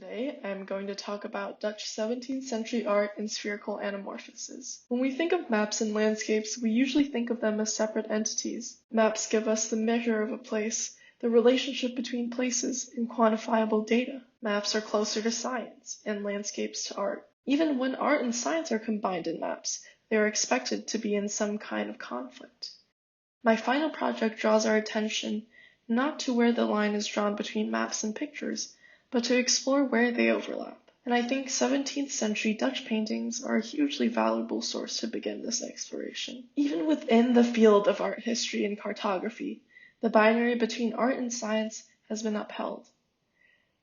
Today, I am going to talk about Dutch 17th century art in spherical anamorphosis. When we think of maps and landscapes, we usually think of them as separate entities. Maps give us the measure of a place, the relationship between places, and quantifiable data. Maps are closer to science, and landscapes to art. Even when art and science are combined in maps, they are expected to be in some kind of conflict. My final project draws our attention not to where the line is drawn between maps and pictures, but to explore where they overlap. And I think 17th century Dutch paintings are a hugely valuable source to begin this exploration. Even within the field of art history and cartography, the binary between art and science has been upheld.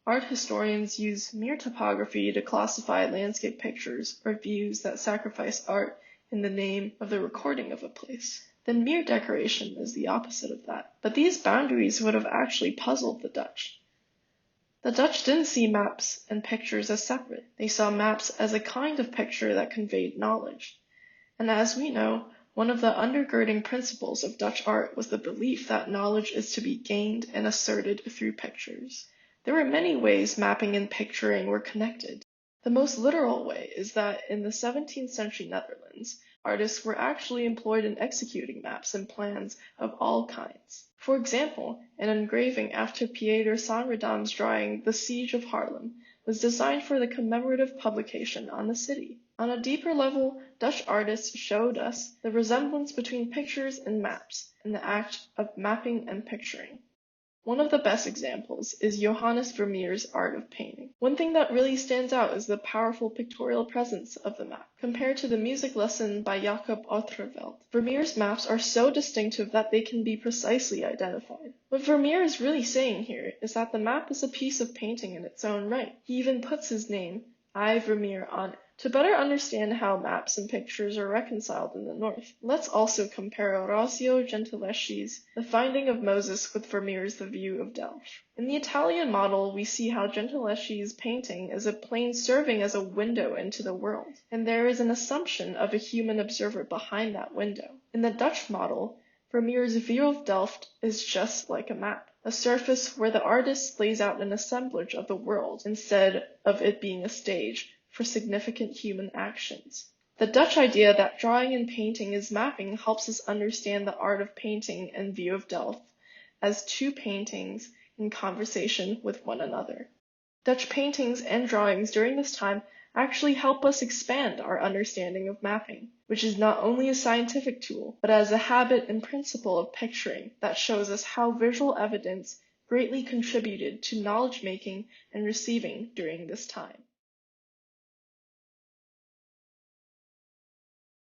Art historians use mere topography to classify landscape pictures or views that sacrifice art in the name of the recording of a place. Then mere decoration is the opposite of that. But these boundaries would have actually puzzled the Dutch. The Dutch didn't see maps and pictures as separate. They saw maps as a kind of picture that conveyed knowledge. And as we know, one of the undergirding principles of Dutch art was the belief that knowledge is to be gained and asserted through pictures. There were many ways mapping and picturing were connected. The most literal way is that in the 17th century Netherlands, artists were actually employed in executing maps and plans of all kinds. For example, an engraving after Pieter Sandridam's drawing The Siege of Haarlem was designed for the commemorative publication on the city. On a deeper level, Dutch artists showed us the resemblance between pictures and maps in the act of mapping and picturing. One of the best examples is Johannes Vermeer's art of painting. One thing that really stands out is the powerful pictorial presence of the map. Compared to the music lesson by Jacob Oeterveld, Vermeer's maps are so distinctive that they can be precisely identified. What Vermeer is really saying here is that the map is a piece of painting in its own right. He even puts his name, I. Vermeer, on it. To better understand how maps and pictures are reconciled in the North, let's also compare Orazio Gentileschi's The Finding of Moses with Vermeer's The View of Delft. In the Italian model, we see how Gentileschi's painting is a plane serving as a window into the world, and there is an assumption of a human observer behind that window. In the Dutch model, Vermeer's View of Delft is just like a map, a surface where the artist lays out an assemblage of the world instead of it being a stage for significant human actions. The Dutch idea that drawing and painting is mapping helps us understand the art of painting and View of Delft as two paintings in conversation with one another. Dutch paintings and drawings during this time actually help us expand our understanding of mapping, which is not only a scientific tool, but as a habit and principle of picturing that shows us how visual evidence greatly contributed to knowledge making and receiving during this time.